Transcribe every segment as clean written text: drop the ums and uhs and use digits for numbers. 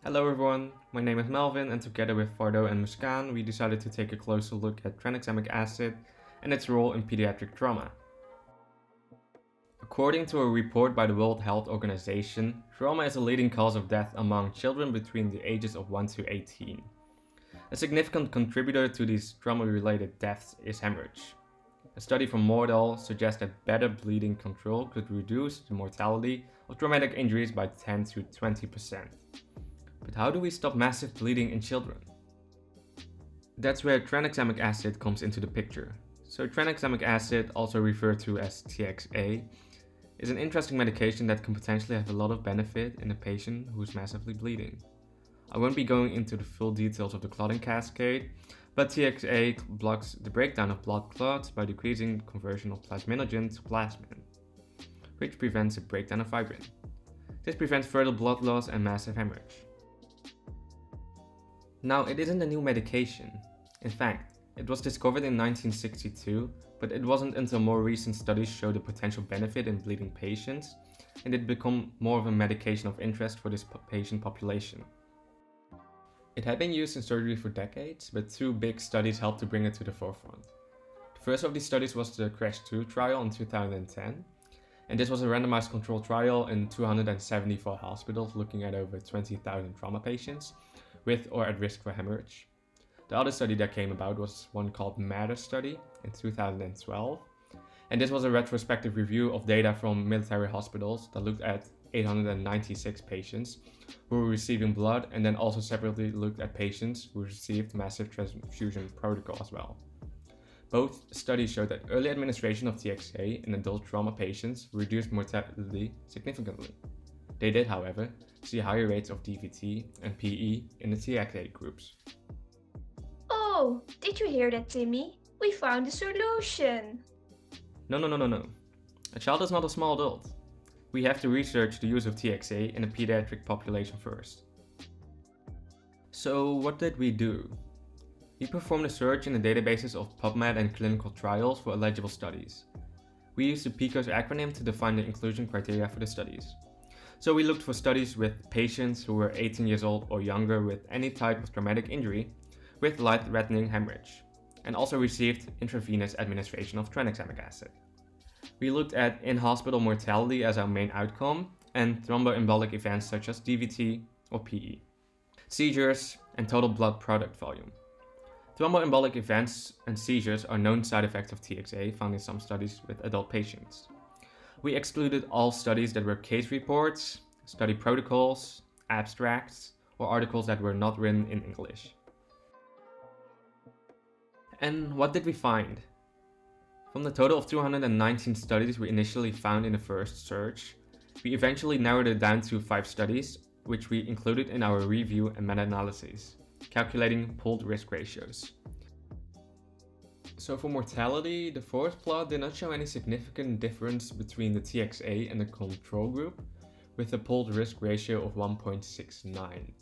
Hello everyone, my name is Melvin and together with Fardo and Muskan, we decided to take a closer look at tranexamic acid and its role in pediatric trauma. According to a report by the World Health Organization, trauma is a leading cause of death among children between the ages of 1 to 18. A significant contributor to these trauma-related deaths is hemorrhage. A study from Mordal suggests that better bleeding control could reduce the mortality of traumatic injuries by 10 to 20%. But how do we stop massive bleeding in children? That's where tranexamic acid comes into the picture. So tranexamic acid, also referred to as TXA, is an interesting medication that can potentially have a lot of benefit in a patient who's massively bleeding. I won't be going into the full details of the clotting cascade, but TXA blocks the breakdown of blood clots by decreasing conversion of plasminogen to plasmin, which prevents the breakdown of fibrin. This prevents further blood loss and massive hemorrhage. Now, it isn't a new medication. In fact, it was discovered in 1962, but it wasn't until more recent studies showed the potential benefit in bleeding patients, and it became more of a medication of interest for this patient population. It had been used in surgery for decades, but two big studies helped to bring it to the forefront. The first of these studies was the CRASH-2 trial in 2010, and this was a randomized controlled trial in 274 hospitals looking at over 20,000 trauma patients with or at risk for hemorrhage. The other study that came about was one called MATTER study in 2012, and this was a retrospective review of data from military hospitals that looked at 896 patients who were receiving blood, and then also separately looked at patients who received massive transfusion protocol as well. Both studies showed that early administration of TXA in adult trauma patients reduced mortality significantly. They did, however, see higher rates of DVT and PE in the TXA groups. Oh, did you hear that, Timmy? We found a solution! No. A child is not a small adult. We have to research the use of TXA in a pediatric population first. So what did we do? We performed a search in the databases of PubMed and clinical trials for eligible studies. We used the PICOS acronym to define the inclusion criteria for the studies. So we looked for studies with patients who were 18 years old or younger with any type of traumatic injury with life-threatening hemorrhage, and also received intravenous administration of tranexamic acid. We looked at in-hospital mortality as our main outcome and thromboembolic events such as DVT or PE, seizures, and total blood product volume. Thromboembolic events and seizures are known side effects of TXA found in some studies with adult patients. We excluded all studies that were case reports, study protocols, abstracts, or articles that were not written in English. And what did we find? From the total of 219 studies we initially found in the first search, we eventually narrowed it down to 5 studies, which we included in our review and meta-analyses, calculating pooled risk ratios. So for mortality, the forest plot did not show any significant difference between the TXA and the control group, with a pooled risk ratio of 1.69.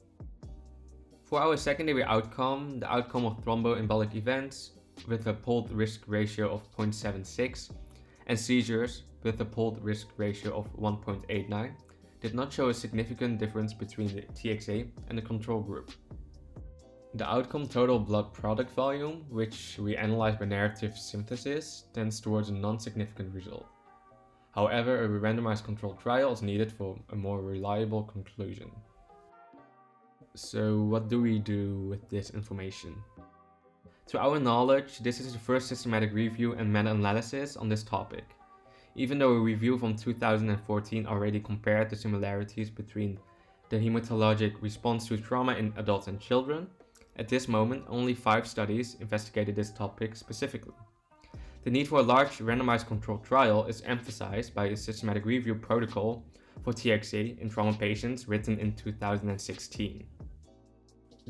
For our secondary outcome, the outcome of thromboembolic events, with a pooled risk ratio of 0.76, and seizures, with a pooled risk ratio of 1.89, did not show a significant difference between the TXA and the control group. The outcome total blood product volume, which we analyzed by narrative synthesis, tends towards a non-significant result. However, a randomized controlled trial is needed for a more reliable conclusion. So what do we do with this information? To our knowledge, this is the first systematic review and meta-analysis on this topic. Even though a review from 2014 already compared the similarities between the hematologic response to trauma in adults and children, at this moment only 5 studies investigated this topic specifically. The need for a large randomized controlled trial is emphasized by a systematic review protocol for TXA in trauma patients written in 2016.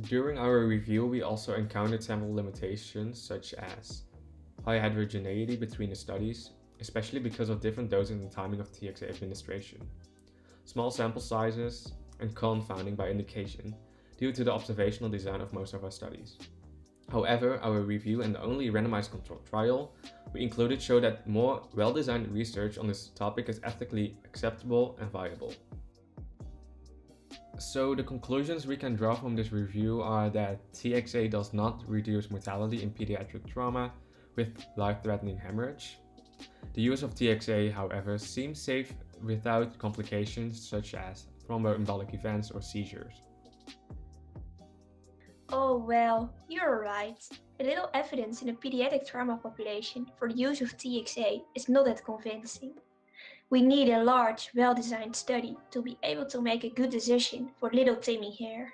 During our review, we also encountered several limitations such as high heterogeneity between the studies, especially because of different dosing and timing of TXA administration, small sample sizes, and confounding by indication due to the observational design of most of our studies. However, our review and the only randomized controlled trial we included show that more well-designed research on this topic is ethically acceptable and viable. So the conclusions we can draw from this review are that TXA does not reduce mortality in pediatric trauma with life-threatening hemorrhage. The use of TXA, however, seems safe without complications such as thromboembolic events or seizures. Oh well, you're right. The little evidence in the pediatric trauma population for the use of TXA is not that convincing. We need a large, well-designed study to be able to make a good decision for little Timmy here.